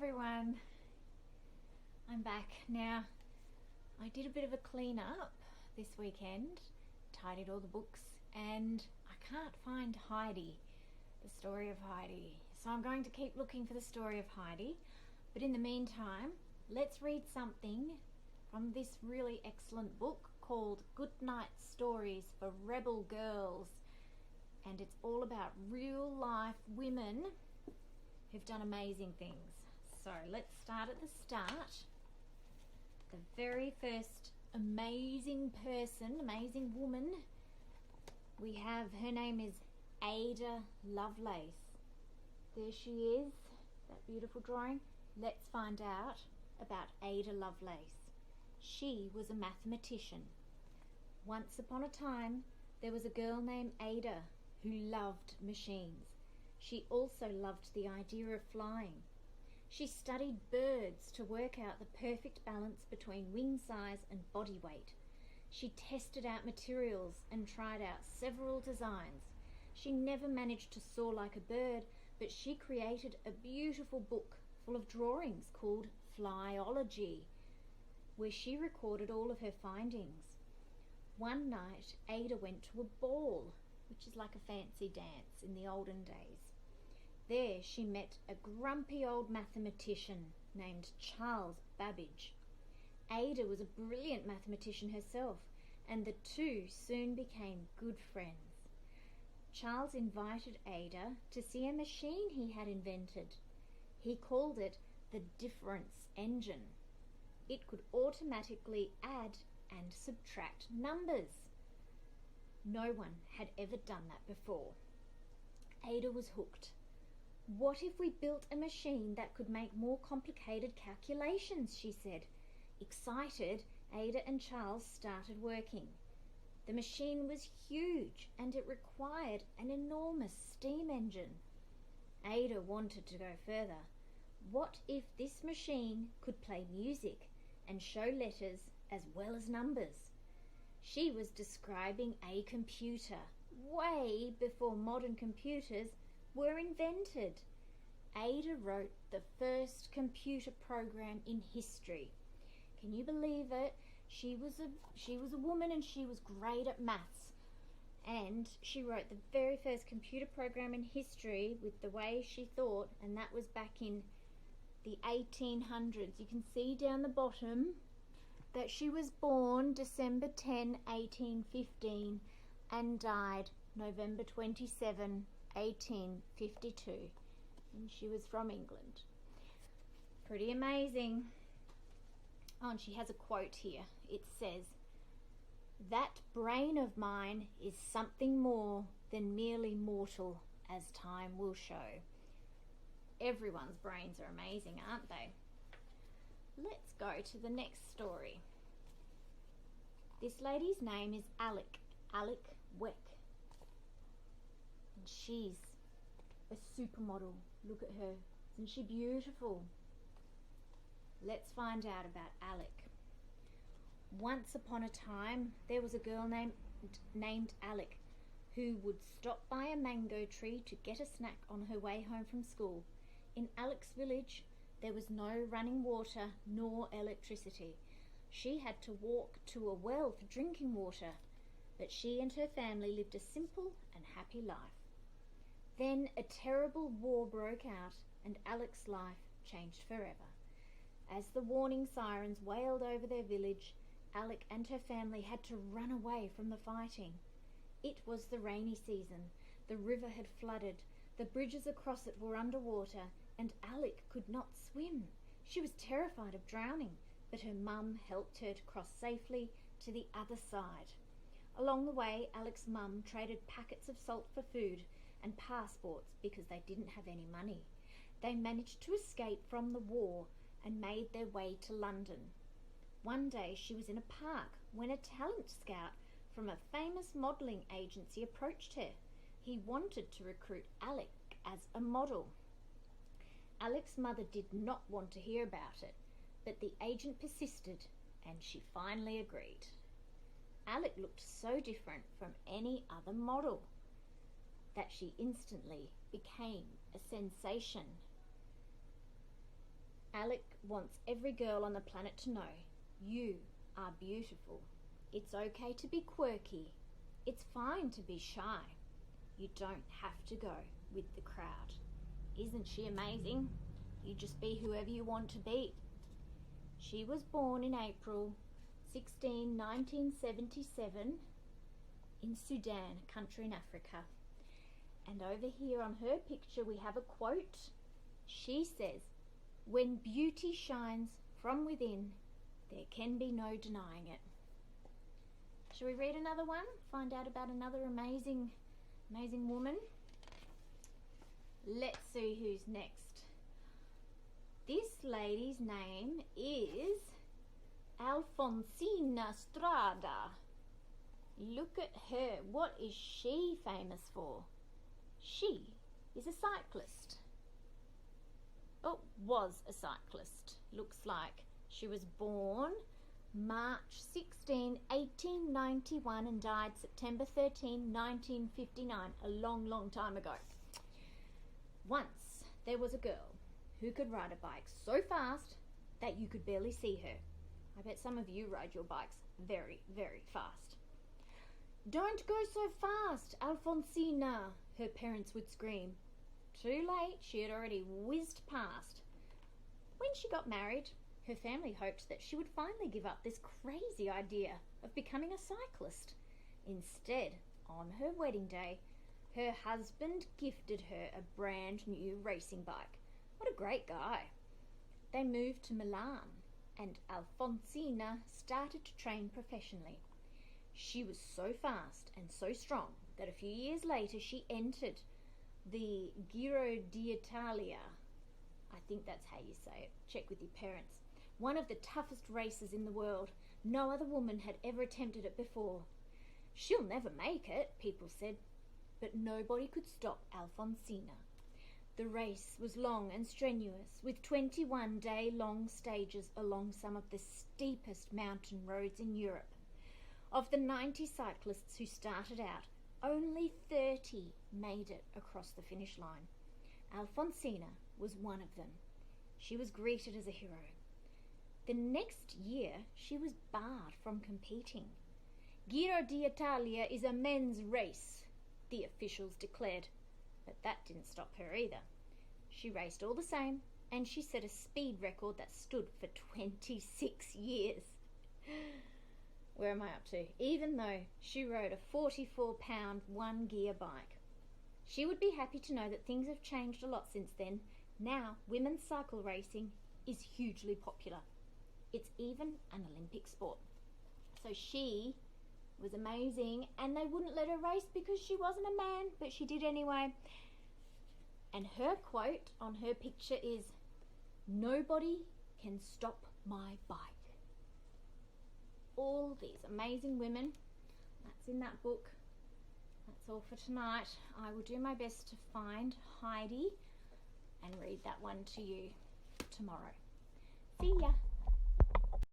everyone, I'm back now. I did a bit of a clean up this weekend, tidied all the books, and I can't find Heidi, the story of Heidi. So I'm going to keep looking for the story of Heidi, but in the meantime, let's read something from this really excellent book called Goodnight Stories for Rebel Girls, and it's all about real life women who've done amazing things. So let's start at the start. The very first amazing woman we have, her name is Ada Lovelace. There she is, that beautiful drawing. Let's find out about Ada Lovelace. She was a mathematician. Once upon a time, there was a girl named Ada who loved machines. She also loved the idea of flying. She studied birds to work out the perfect balance between wing size and body weight. She tested out materials and tried out several designs. She never managed to soar like a bird, but she created a beautiful book full of drawings called Flyology, where she recorded all of her findings. One night, Ada went to a ball, which is like a fancy dance in the olden days. There she met a grumpy old mathematician named Charles Babbage. Ada was a brilliant mathematician herself, and the two soon became good friends. Charles invited Ada to see a machine he had invented. He called it the difference engine. It could automatically add and subtract numbers. No one had ever done that before. Ada was hooked. What if we built a machine that could make more complicated calculations, she said. Excited, Ada and Charles started working. The machine was huge and it required an enormous steam engine. Ada wanted to go further. What if this machine could play music and show letters as well as numbers? She was describing a computer way before modern computers were invented. Ada wrote the first computer program in history. Can you believe it? She was a woman and she was great at maths. And she wrote the very first computer program in history with the way she thought, and that was back in the 1800s. You can see down the bottom that she was born December 10, 1815 and died November 27, 1852. And she was from England. Pretty amazing. Oh, and she has a quote here. It says, "That brain of mine is something more than merely mortal, as time will show." Everyone's brains are amazing, aren't they? Let's go to the next story. This lady's name is Alec Weck. And she's a supermodel. Look at her. Isn't she beautiful? Let's find out about Alec. Once upon a time, there was a girl named Alec who would stop by a mango tree to get a snack on her way home from school. In Alec's village, there was no running water nor electricity. She had to walk to a well for drinking water, but she and her family lived a simple and happy life. Then a terrible war broke out and Alec's life changed forever. As the warning sirens wailed over their village, Alec and her family had to run away from the fighting. It was the rainy season. The river had flooded. The bridges across it were underwater, and Alec could not swim. She was terrified of drowning, but her mum helped her to cross safely to the other side. Along the way, Alec's mum traded packets of salt for food and passports because they didn't have any money. They managed to escape from the war and made their way to London. One day she was in a park when a talent scout from a famous modelling agency approached her. He wanted to recruit Alec as a model. Alec's mother did not want to hear about it, but the agent persisted and she finally agreed. Alec looked so different from any other model that she instantly became a sensation. Alec wants every girl on the planet to know you are beautiful. It's okay to be quirky. It's fine to be shy. You don't have to go with the crowd. Isn't she amazing? You just be whoever you want to be. She was born in April 16, 1977 in Sudan, a country in Africa. And over here on her picture we have a quote. She says, "When beauty shines from within, there can be no denying it." Shall we read another one? Find out about another amazing woman? Let's see who's next. This lady's name is Alfonsina Strada. Look at her. What is she famous for? She is a cyclist. Oh, was a cyclist. Looks like she was born March 16, 1891 and died September 13, 1959, a long time ago. Once there was a girl who could ride a bike so fast that you could barely see her. I bet some of you ride your bikes very fast. "Don't go so fast, Alfonsina," her parents would scream. Too late, she had already whizzed past. When she got married, her family hoped that she would finally give up this crazy idea of becoming a cyclist. Instead, on her wedding day, her husband gifted her a brand new racing bike. What a great guy. They moved to Milan, and Alfonsina started to train professionally. She was so fast and so strong that a few years later she entered the Giro d'Italia. I think that's how you say it. Check with your parents. One of the toughest races in the world. No other woman had ever attempted it before. She'll never make it, people said, but nobody could stop Alfonsina. The race was long and strenuous, with 21-day-long stages along some of the steepest mountain roads in Europe. Of the 90 cyclists who started out, only 30 made it across the finish line. Alfonsina was one of them. She was greeted as a hero. The next year, she was barred from competing. Giro d'Italia is a men's race, the officials declared. But that didn't stop her either. She raced all the same, and she set a speed record that stood for 26 years. Where am I up to? Even though she rode a 44-pound one-gear bike. She would be happy to know that things have changed a lot since then. Now, women's cycle racing is hugely popular. It's even an Olympic sport. So she was amazing, and they wouldn't let her race because she wasn't a man, but she did anyway. And her quote on her picture is, "Nobody can stop my bike." All these amazing women, that's in that book. That's all for tonight. I will do my best to find Heidi and read that one to you tomorrow. See ya.